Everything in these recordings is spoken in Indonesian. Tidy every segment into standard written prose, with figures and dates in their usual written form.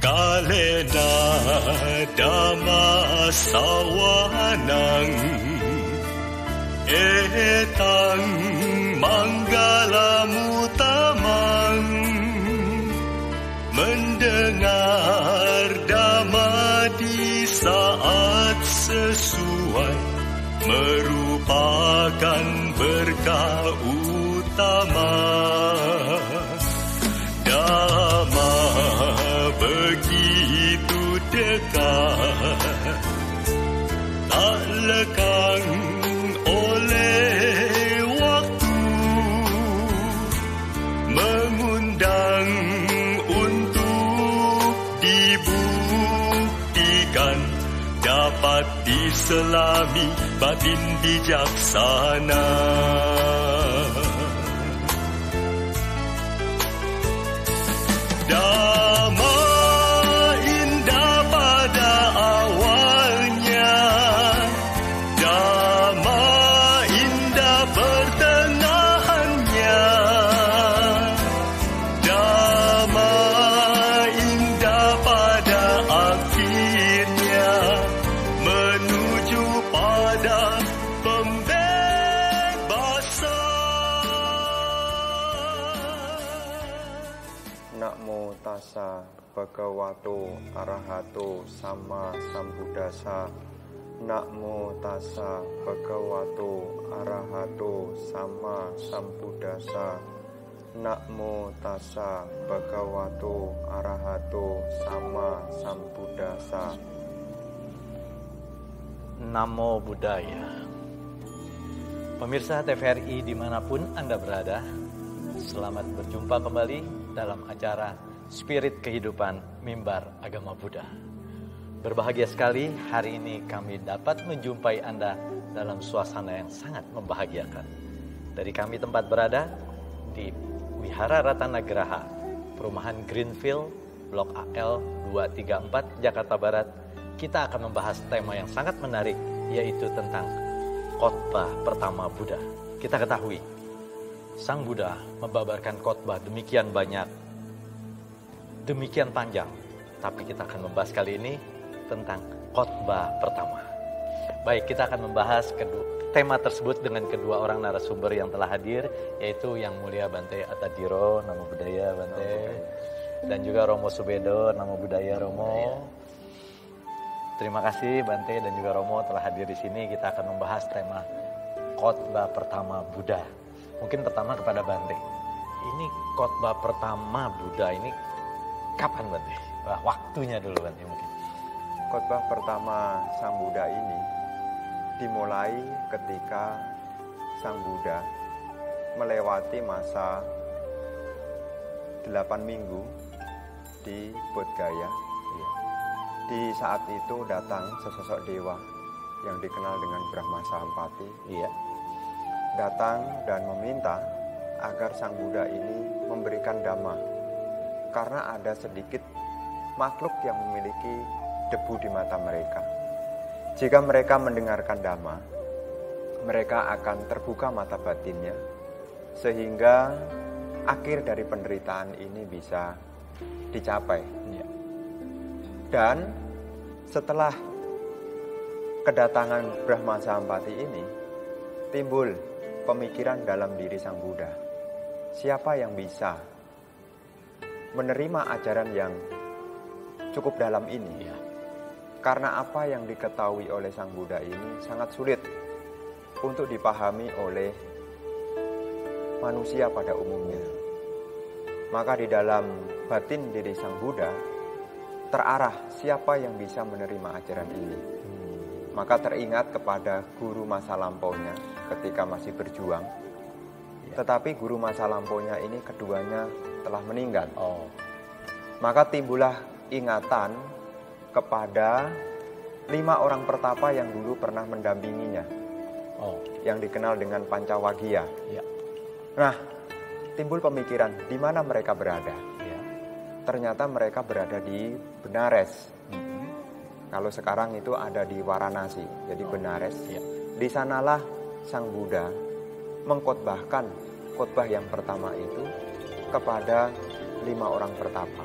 kalena dhamma sawanang etang manggalamutamang mendengar dhamma di saat sesuai merupakan berkah utama. Dhamma begitu dekat, tak lekang oleh waktu, mengundang untuk dibuktikan, dapat diselami batin bijaksana. Dhamma indah pada awalnya, Dhamma indah pertengahannya, Dhamma indah pada akhirnya, menuju pada pembebasan. Namo tassa bhagavato arahato sama sambuddhassa. Namo tassa bhagavato arahato sama sambuddhassa. Namo tassa bhagavato arahato sama sambuddhassa. Namo Buddhaya. Pemirsa TVRI dimanapun Anda berada, selamat berjumpa kembali dalam acara Spirit Kehidupan Mimbar Agama Buddha. Berbahagia sekali hari ini kami dapat menjumpai Anda dalam suasana yang sangat membahagiakan. Dari kami tempat berada di Wihara Ratanagraha, Perumahan Greenfield, Blok AL 234, Jakarta Barat, kita akan membahas tema yang sangat menarik, yaitu tentang khotbah pertama Buddha. Kita ketahui, Sang Buddha membabarkan khotbah demikian banyak, demikian panjang, tapi kita akan membahas kali ini tentang khotbah pertama. Baik, kita akan membahas tema tersebut dengan kedua orang narasumber yang telah hadir, yaitu Yang Mulia Bante Attadhiro, Namo Buddhaya Bante, dan juga Romo Subedo, Namo Buddhaya Romo. Terima kasih Bante dan juga Romo telah hadir di sini. Kita akan membahas tema khotbah pertama Buddha. Mungkin pertama kepada Bante. Ini khotbah pertama Buddha ini kapan Bante? Waktunya dulu Bante mungkin. Khotbah pertama Sang Buddha ini dimulai ketika Sang Buddha melewati masa 8 minggu di Bodhgaya. Di saat itu datang sesosok dewa yang dikenal dengan Brahma Sahampati. Datang dan meminta agar Sang Buddha ini memberikan dhamma, karena ada sedikit makhluk yang memiliki debu di mata mereka. Jika mereka mendengarkan dhamma, mereka akan terbuka mata batinnya, sehingga akhir dari penderitaan ini bisa dicapai. Dan setelah kedatangan Brahma Sahampati ini, timbul pemikiran dalam diri Sang Buddha. Siapa yang bisa menerima ajaran yang cukup dalam ini? Karena apa yang diketahui oleh Sang Buddha ini sangat sulit untuk dipahami oleh manusia pada umumnya. Maka di dalam batin diri Sang Buddha terarah siapa yang bisa menerima ajaran ini. Maka teringat kepada guru masa lampaunya ketika masih berjuang. Tetapi guru masa lampaunya ini keduanya telah meninggal. Maka timbullah ingatan kepada 5 orang pertapa yang dulu pernah mendampinginya, yang dikenal dengan Pancawagya. Nah, timbul pemikiran di mana mereka berada. Ternyata mereka berada di Benares. Kalau sekarang itu ada di Varanasi, jadi Benares. Di sanalah Sang Buddha mengkhotbahkan khotbah yang pertama itu kepada 5 orang pertapa.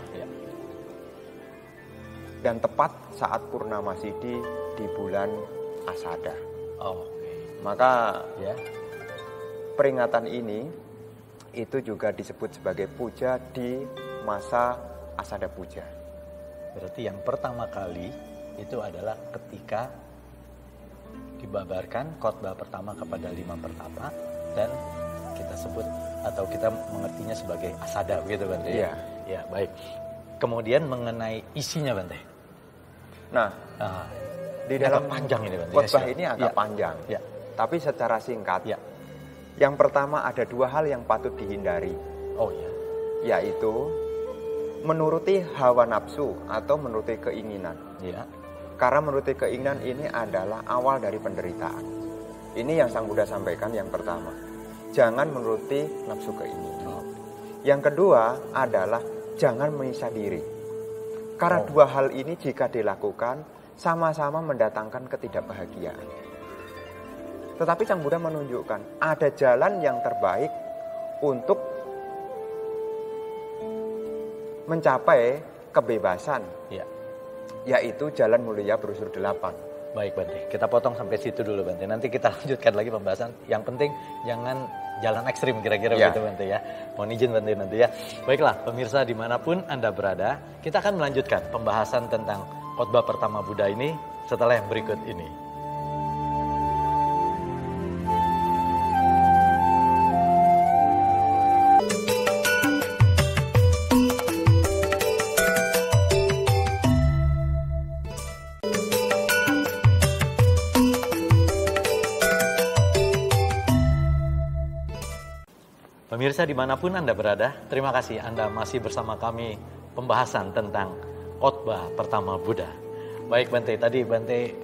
dan tepat saat Purnama Sidhi di bulan Asada. Maka peringatan ini itu juga disebut sebagai puja di masa Asada Puja. Berarti yang pertama kali itu adalah ketika dibabarkan khotbah pertama kepada 5 pertapa, dan kita sebut atau kita mengertinya sebagai Asada, begitu Bante? Iya. Ya, baik. Kemudian mengenai isinya Bante. Nah, di dalam panjang ini Bante. khotbah ini agak panjang. Ya. Tapi secara singkat. Ya. Yang pertama ada 2 hal yang patut dihindari. Oh ya. Yaitu menuruti hawa nafsu atau menuruti keinginan. Ya. Karena menuruti keinginan ini adalah awal dari penderitaan. Ini yang Sang Buddha sampaikan yang pertama. Jangan menuruti nafsu keinginan. Yang kedua adalah jangan menyiksa diri. Karena 2 hal ini jika dilakukan sama-sama mendatangkan ketidakbahagiaan. Tetapi Sang Buddha menunjukkan ada jalan yang terbaik untuk mencapai kebebasan. Ya. Yaitu jalan mulia brosur 8. Baik Bante, kita potong sampai situ dulu Bante. Nanti kita lanjutkan lagi pembahasan. Yang penting jangan jalan ekstrim kira-kira begitu Bante ya. Mohon izin Bante nanti ya. Baiklah pemirsa dimanapun Anda berada, kita akan melanjutkan pembahasan tentang khotbah pertama Buddha ini setelah yang berikut ini. Pemirsa dimanapun Anda berada, terima kasih Anda masih bersama kami pembahasan tentang khotbah pertama Buddha. Baik Bante, tadi Bante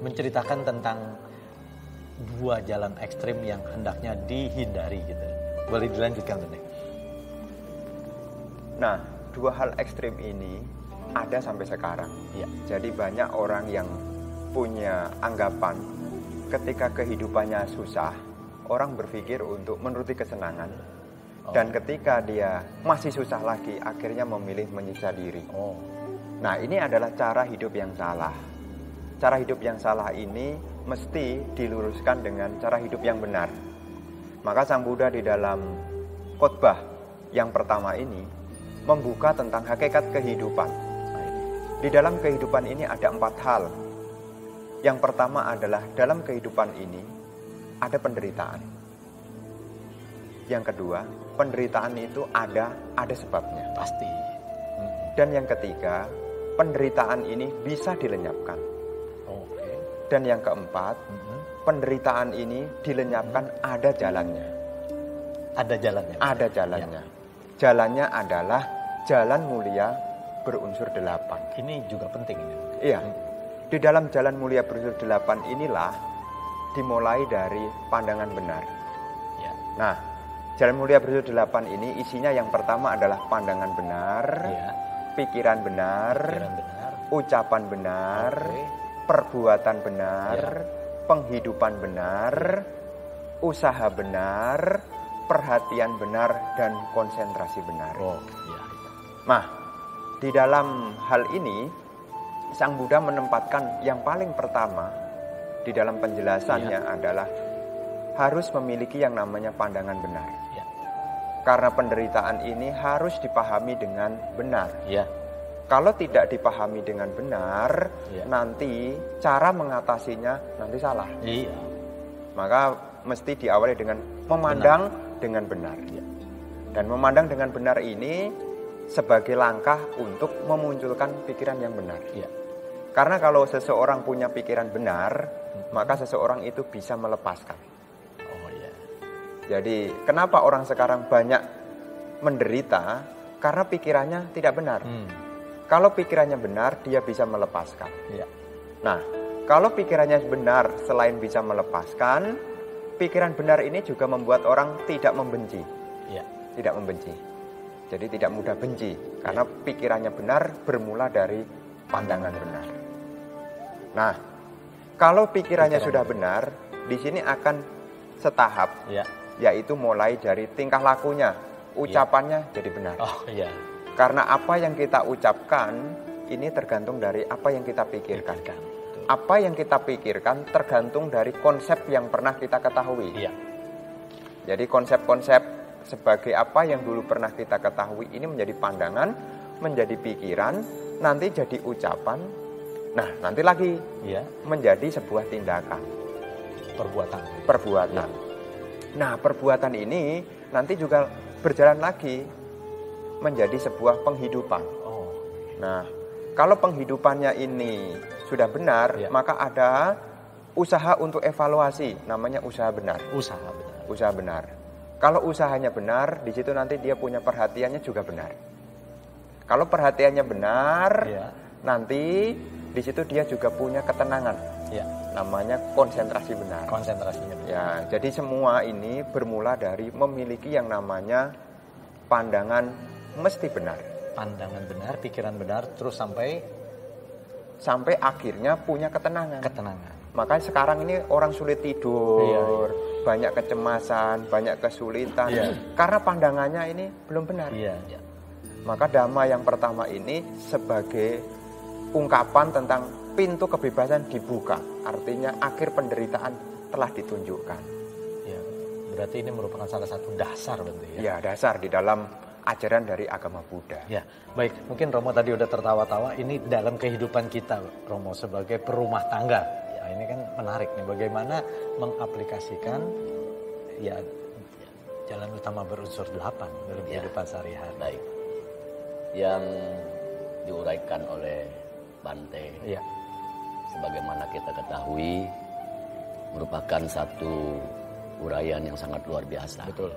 menceritakan tentang 2 jalan ekstrim yang hendaknya dihindari gitu. Boleh dilanjutkan Bante? Nah, 2 hal ekstrim ini ada sampai sekarang. Ya. Jadi banyak orang yang punya anggapan ketika kehidupannya susah, orang berpikir untuk menuruti kesenangan. Dan ketika dia masih susah lagi, akhirnya memilih menyiksa diri. Nah, ini adalah cara hidup yang salah. Cara hidup yang salah ini mesti diluruskan dengan cara hidup yang benar. Maka Sang Buddha di dalam khotbah yang pertama ini membuka tentang hakikat kehidupan. Di dalam kehidupan ini ada 4 hal. Yang pertama adalah dalam kehidupan ini ada penderitaan. Yang kedua, penderitaan itu ada sebabnya. Pasti. Dan yang ketiga, penderitaan ini bisa dilenyapkan. Oke. Dan yang keempat, penderitaan ini dilenyapkan ada jalannya. Ada jalannya. Ada jalannya. Ya. Jalannya adalah jalan mulia berunsur 8. Ini juga penting ini. Iya. Di dalam jalan mulia berunsur 8 inilah dimulai dari pandangan benar. Ya. Nah, jalan mulia berunsur 8 ini isinya yang pertama adalah pandangan benar, Ya. pikiran benar, ucapan benar, perbuatan benar, penghidupan benar, usaha benar, perhatian benar, dan konsentrasi benar. Nah, di dalam hal ini Sang Buddha menempatkan yang paling pertama di dalam penjelasannya adalah harus memiliki yang namanya pandangan benar. Karena penderitaan ini harus dipahami dengan benar. Kalau tidak dipahami dengan benar, nanti cara mengatasinya nanti salah. Maka mesti diawali dengan memandang dengan benar. Dan memandang dengan benar ini sebagai langkah untuk memunculkan pikiran yang benar. Karena kalau seseorang punya pikiran benar, maka seseorang itu bisa melepaskan. Jadi kenapa orang sekarang banyak menderita? Karena pikirannya tidak benar. Kalau pikirannya benar, dia bisa melepaskan. Nah, kalau pikirannya benar, selain bisa melepaskan, pikiran benar ini juga membuat orang tidak membenci. Tidak membenci. Jadi tidak mudah benci. Karena pikirannya benar bermula dari pandangan benar. Nah, kalau pikirannya sudah benar, di sini akan setahap. Yaitu mulai dari tingkah lakunya, ucapannya jadi benar. Karena apa yang kita ucapkan ini tergantung dari apa yang kita pikirkan. Betul. Apa yang kita pikirkan tergantung dari konsep yang pernah kita ketahui. Iya. Jadi konsep-konsep sebagai apa yang dulu pernah kita ketahui ini menjadi pandangan, menjadi pikiran, nanti jadi ucapan, nah nanti lagi menjadi sebuah tindakan. Perbuatan. Ya. Nah perbuatan ini nanti juga berjalan lagi menjadi sebuah penghidupan. Oh. Nah kalau penghidupannya ini sudah benar, maka ada usaha untuk evaluasi, namanya usaha benar. Usaha benar. Kalau usahanya benar, di situ nanti dia punya perhatiannya juga benar. Kalau perhatiannya benar, nanti di situ dia juga punya ketenangan. Namanya konsentrasi benar. Konsentrasinya benar. Ya, jadi semua ini bermula dari memiliki yang namanya pandangan mesti benar. Pandangan benar, pikiran benar, terus sampai akhirnya punya ketenangan. Makanya sekarang ini orang sulit tidur, banyak kecemasan, banyak kesulitan, karena pandangannya ini belum benar. Maka dhamma yang pertama ini sebagai ungkapan tentang pintu kebebasan dibuka, artinya akhir penderitaan telah ditunjukkan. Berarti ini merupakan salah satu dasar, berarti ya? Dasar di dalam ajaran dari agama Buddha. Ya, baik. Mungkin Romo tadi udah tertawa-tawa. Ini dalam kehidupan kita, Romo, sebagai perumah tangga. Ya, ini kan menarik nih. Bagaimana mengaplikasikan jalan utama berunsur 8 dalam kehidupan sehari-hari. Baik. Yang diuraikan oleh Bante, sebagaimana kita ketahui, merupakan satu uraian yang sangat luar biasa. Betul.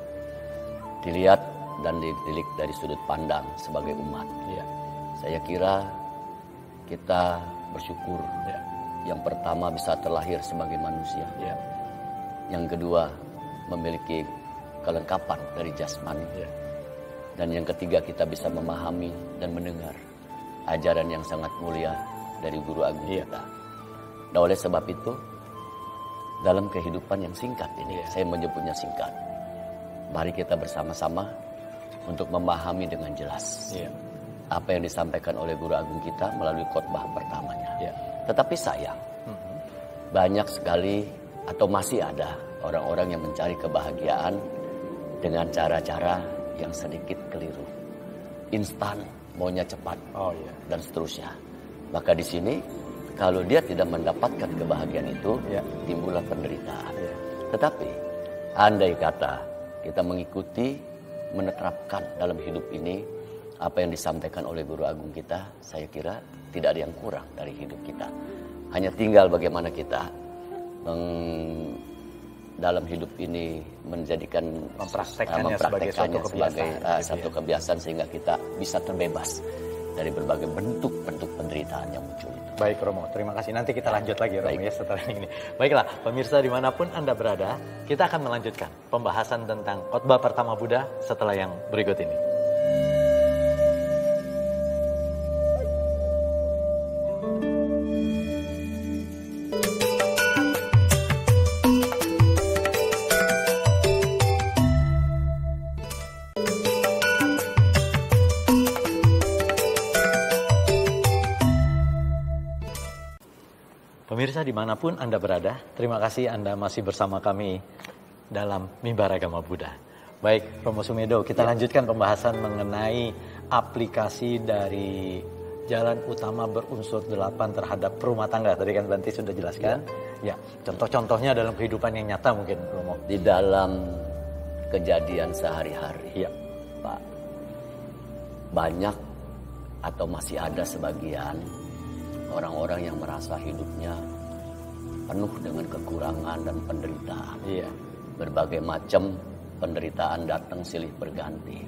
Dilihat dan ditilik dari sudut pandang sebagai umat. Saya kira kita bersyukur. Yang pertama bisa terlahir sebagai manusia. Yang kedua memiliki kelengkapan dari jasmani. Dan yang ketiga kita bisa memahami dan mendengar ajaran yang sangat mulia dari Guru Agung kita. Nah oleh sebab itu dalam kehidupan yang singkat ini, saya menyebutnya singkat, mari kita bersama-sama untuk memahami dengan jelas apa yang disampaikan oleh Guru Agung kita melalui khotbah pertamanya. Tetapi sayang, banyak sekali atau masih ada orang-orang yang mencari kebahagiaan dengan cara-cara yang sedikit keliru, instan, maunya cepat, dan seterusnya. Maka di sini kalau dia tidak mendapatkan kebahagiaan itu, timbullah penderitaan. Tetapi andai kata kita mengikuti, menerapkan dalam hidup ini apa yang disampaikan oleh Guru Agung kita, saya kira tidak ada yang kurang dari hidup kita. Hanya tinggal bagaimana kita dalam hidup ini mempraktekannya sebagai satu kebiasaan sehingga kita bisa terbebas dari berbagai bentuk-bentuk penderitaan yang muncul itu. Baik Romo, terima kasih. Nanti kita lanjut lagi Romo ya setelah ini. Baiklah pemirsa dimanapun Anda berada, kita akan melanjutkan pembahasan tentang khotbah pertama Buddha setelah yang berikut ini. Pemirsa dimanapun Anda berada, terima kasih Anda masih bersama kami dalam Mimbar Agama Buddha. Baik, Romo Sumedo, kita lanjutkan pembahasan mengenai aplikasi dari jalan utama berunsur 8 terhadap rumah tangga. Tadi kan Bante sudah jelaskan. Ya, contoh-contohnya dalam kehidupan yang nyata mungkin, Romo. Di dalam kejadian sehari-hari, Pak, banyak atau masih ada sebagian orang-orang yang merasa hidupnya penuh dengan kekurangan dan penderitaan. Berbagai macam penderitaan datang silih berganti.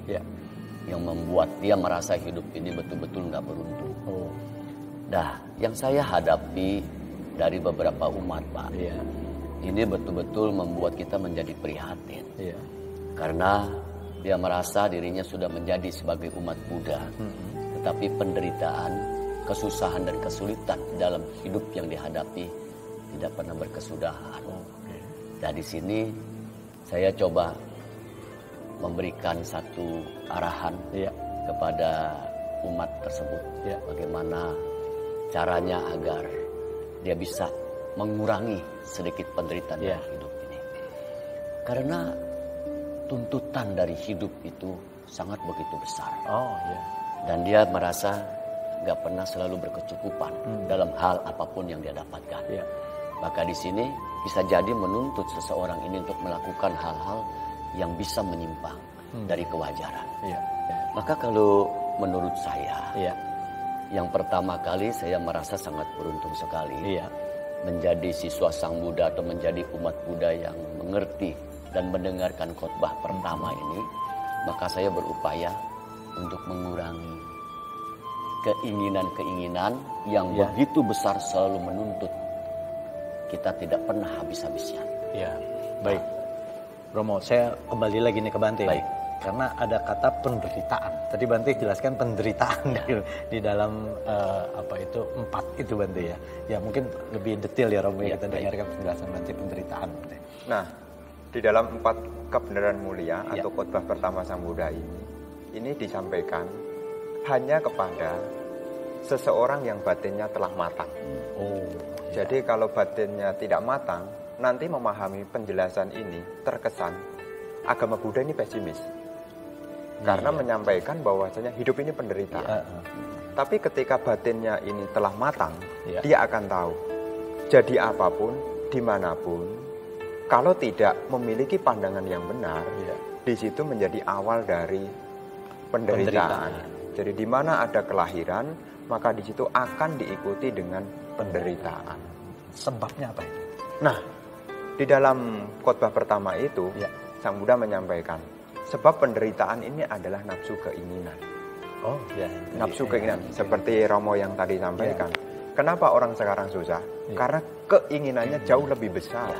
Yang membuat dia merasa hidup ini betul-betul nggak beruntung. Nah, yang saya hadapi dari beberapa umat, Pak, ini betul-betul membuat kita menjadi prihatin. Karena dia merasa dirinya sudah menjadi sebagai umat Buddha. Tetapi penderitaan, kesusahan dan kesulitan dalam hidup yang dihadapi tidak pernah berkesudahan. Nah di sini saya coba memberikan satu arahan kepada umat tersebut. Bagaimana caranya agar dia bisa mengurangi sedikit penderitaan dalam hidup ini. Karena tuntutan dari hidup itu sangat begitu besar. Dan dia merasa gak pernah selalu berkecukupan dalam hal apapun yang dia dapatkan. Maka di sini bisa jadi menuntut seseorang ini untuk melakukan hal-hal yang bisa menyimpang dari kewajaran. Maka kalau menurut saya, yang pertama kali saya merasa sangat beruntung sekali menjadi siswa Sang Buddha atau menjadi umat Buddha yang mengerti dan mendengarkan khotbah pertama ini. Maka saya berupaya untuk mengurangi keinginan-keinginan yang begitu besar selalu menuntut kita tidak pernah habis-habisnya. Baik. Romo, saya kembali lagi nih ke Bante. Baik. Karena ada kata penderitaan. Tadi Bante jelaskan penderitaan di dalam 4 itu Bante ya. Ya mungkin lebih detail ya Romo kita dengarkan penjelasan Bante penderitaan. Nah, di dalam 4 kebenaran mulia atau khotbah pertama Sang Buddha ini disampaikan hanya kepada seseorang yang batinnya telah matang. Jadi kalau batinnya tidak matang, nanti memahami penjelasan ini terkesan agama Buddha ini pesimis. Karena menyampaikan bahwasanya hidup ini penderitaan. Tapi ketika batinnya ini telah matang, dia akan tahu. Jadi apapun, dimanapun, kalau tidak memiliki pandangan yang benar, di situ menjadi awal dari penderitaan. Jadi di mana ada kelahiran, maka di situ akan diikuti dengan penderitaan. Sebabnya apa itu? Nah, di dalam khotbah pertama itu, Sang Buddha menyampaikan, sebab penderitaan ini adalah nafsu keinginan. Nafsu keinginan, seperti Romo yang tadi sampaikan. Kenapa orang sekarang susah? Karena keinginannya jauh lebih besar.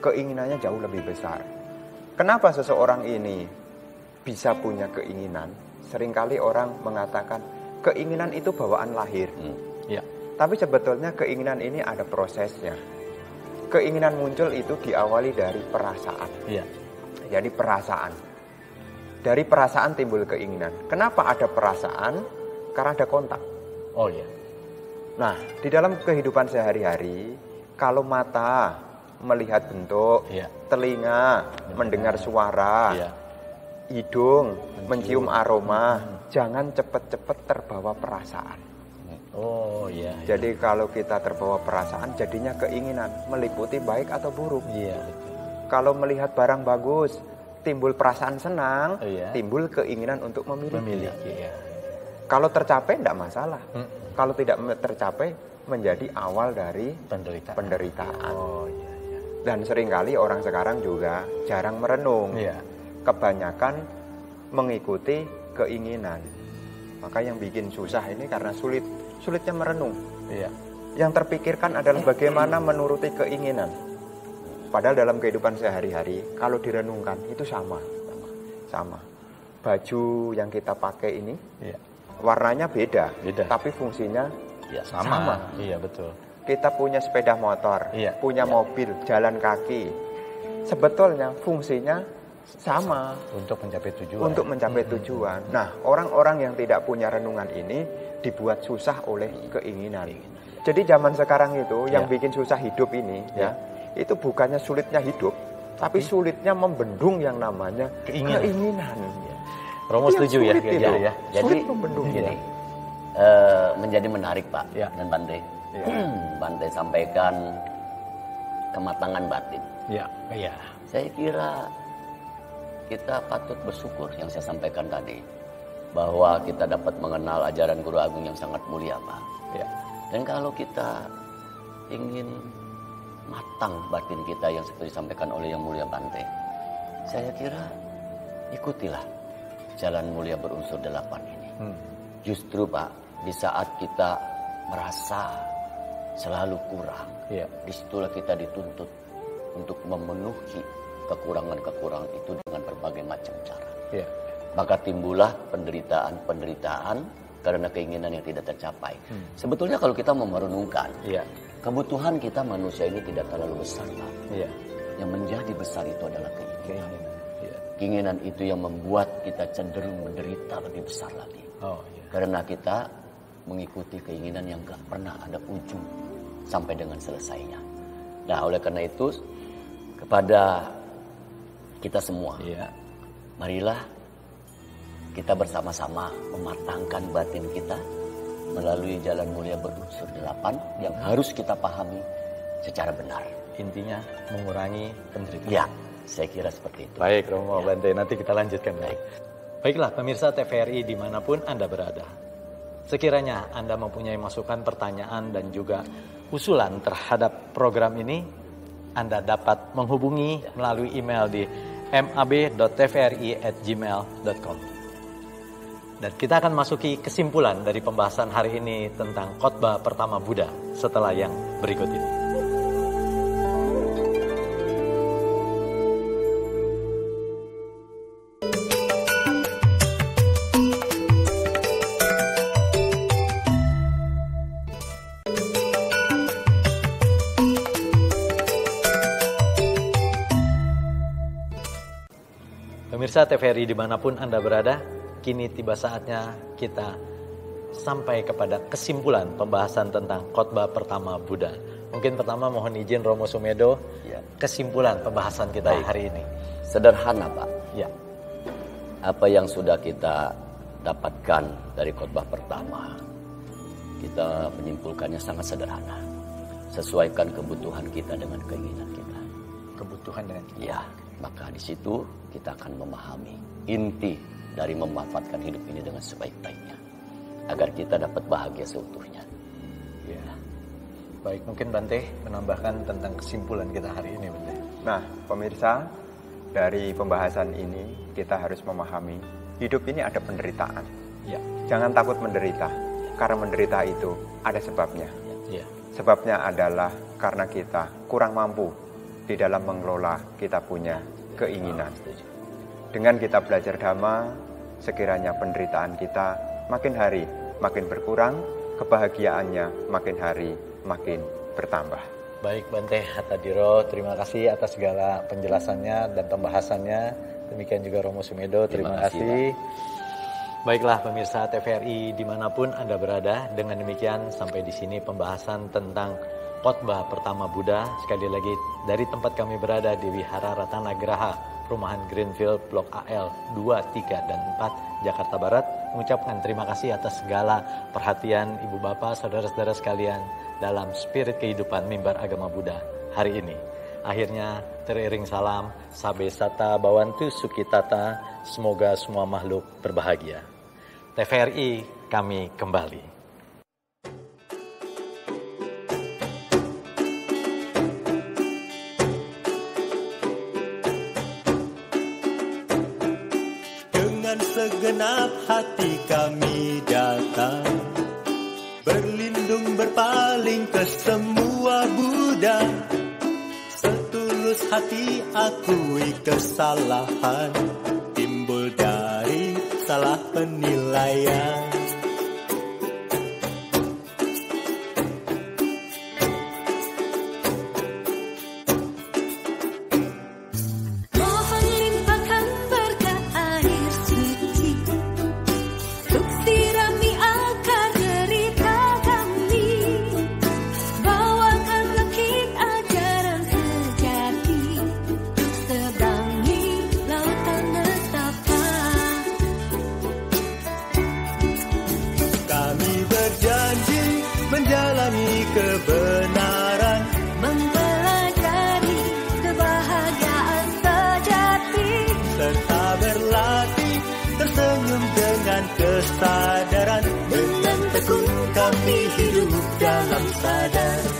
Keinginannya jauh lebih besar. Kenapa seseorang ini bisa punya keinginan? Seringkali orang mengatakan keinginan itu bawaan lahir. Tapi sebetulnya keinginan ini ada prosesnya. Keinginan muncul itu diawali dari perasaan. Jadi perasaan. Dari perasaan timbul keinginan. Kenapa ada perasaan? Karena ada kontak. Nah, di dalam kehidupan sehari-hari, kalau mata melihat bentuk, telinga mendengar suara, hidung mencium aroma, jangan cepat-cepat terbawa perasaan. Jadi kalau kita terbawa perasaan, jadinya keinginan meliputi baik atau buruk. Kalau melihat barang bagus, timbul perasaan senang, timbul keinginan untuk memiliki. Kalau tercapai tidak masalah. Kalau tidak tercapai menjadi awal dari penderitaan. Dan seringkali orang sekarang juga jarang merenung. Kebanyakan mengikuti keinginan. Maka yang bikin susah ini karena sulitnya merenung. Yang terpikirkan adalah bagaimana menuruti keinginan. Padahal dalam kehidupan sehari-hari, kalau direnungkan itu sama. Baju yang kita pakai ini, warnanya beda, tapi fungsinya sama. Betul. Kita punya sepeda motor, punya mobil, jalan kaki. Sebetulnya fungsinya sama. Untuk mencapai tujuan. Nah, orang-orang yang tidak punya renungan ini dibuat susah oleh keinginan. Jadi zaman sekarang itu yang bikin susah hidup ini, itu bukannya sulitnya hidup, tapi sulitnya membendung yang namanya keinginan. Romo setuju ya. Jadi gini, menjadi menarik Pak dan Bante. Bante sampaikan kematangan batin. Saya kira kita patut bersyukur yang saya sampaikan tadi, bahwa kita dapat mengenal ajaran Guru Agung yang sangat mulia Pak. Dan kalau kita ingin matang batin kita yang seperti disampaikan oleh Yang Mulia Bante, saya kira ikutilah jalan mulia berunsur 8 ini. Justru Pak, di saat kita merasa selalu kurang, disitulah kita dituntut untuk memenuhi kekurangan-kekurangan itu dengan berbagai macam cara. Maka timbullah penderitaan karena keinginan yang tidak tercapai. Sebetulnya kalau kita merenungkan, kebutuhan kita manusia ini tidak terlalu besar, Pak. Yang menjadi besar itu adalah keinginan. Keinginan itu yang membuat kita cenderung menderita lebih besar lagi. Oh, iya. Karena kita mengikuti keinginan yang gak pernah ada ujung sampai dengan selesainya. Nah, oleh karena itu kepada kita semua, marilah kita bersama-sama mematangkan batin kita melalui jalan mulia berunsur 8 yang harus kita pahami secara benar. Intinya mengurangi penderitaan. Ya, saya kira seperti itu. Baik, Romo Bante, nanti kita lanjutkan. Baiklah, pemirsa TVRI dimanapun Anda berada. Sekiranya Anda mempunyai masukan, pertanyaan, dan juga usulan terhadap program ini, Anda dapat menghubungi melalui email di mab.tvri@gmail.com. Dan kita akan masuki kesimpulan dari pembahasan hari ini tentang khotbah pertama Buddha setelah yang berikut ini. Pemirsa TVRI dimanapun Anda berada, kini tiba saatnya kita sampai kepada kesimpulan pembahasan tentang khotbah pertama Buddha. Mungkin pertama mohon izin Romo Sumedo, kesimpulan pembahasan kita hari ini. Sederhana, Pak. Ya. Apa yang sudah kita dapatkan dari khotbah pertama, kita menyimpulkannya sangat sederhana. Sesuaikan kebutuhan kita dengan keinginan kita. Kebutuhan dengan kita. Ya, maka di situ kita akan memahami inti dari memanfaatkan hidup ini dengan sebaik-baiknya agar kita dapat bahagia seutuhnya. Ya. Baik, mungkin Bante menambahkan tentang kesimpulan kita hari ini, Bante. Nah, pemirsa, dari pembahasan ini kita harus memahami hidup ini ada penderitaan. Ya. Jangan takut menderita, karena menderita itu ada sebabnya. Ya. Sebabnya adalah karena kita kurang mampu di dalam mengelola kita punya keinginan. Dengan kita belajar Dhamma, sekiranya penderitaan kita makin hari makin berkurang, kebahagiaannya makin hari makin bertambah. Baik Bante Hattadiro, terima kasih atas segala penjelasannya dan pembahasannya. Demikian juga Romo Sumedo, terima kasih. Baiklah pemirsa TVRI dimanapun Anda berada, dengan demikian sampai di sini pembahasan tentang khotbah pertama Buddha. Sekali lagi dari tempat kami berada di Wihara Ratanagraha, Perumahan Greenfield Blok AL 2, 3, dan 4 Jakarta Barat, mengucapkan terima kasih atas segala perhatian Ibu Bapak, saudara-saudara sekalian dalam spirit kehidupan mimbar agama Buddha hari ini. Akhirnya teriring salam Sabe Sata Bawantu Sukitata, semoga semua makhluk berbahagia. TVRI kami kembali. Segenap hati kami datang, berlindung berpaling ke semua Buddha. Setulus hati akui kesalahan, timbul dari salah penilaian. Kebenaran, mempelajari kebahagiaan sejati, serta berlatih tersenyum dengan kesadaran. Dengan tekun kami hidup dalam sadar.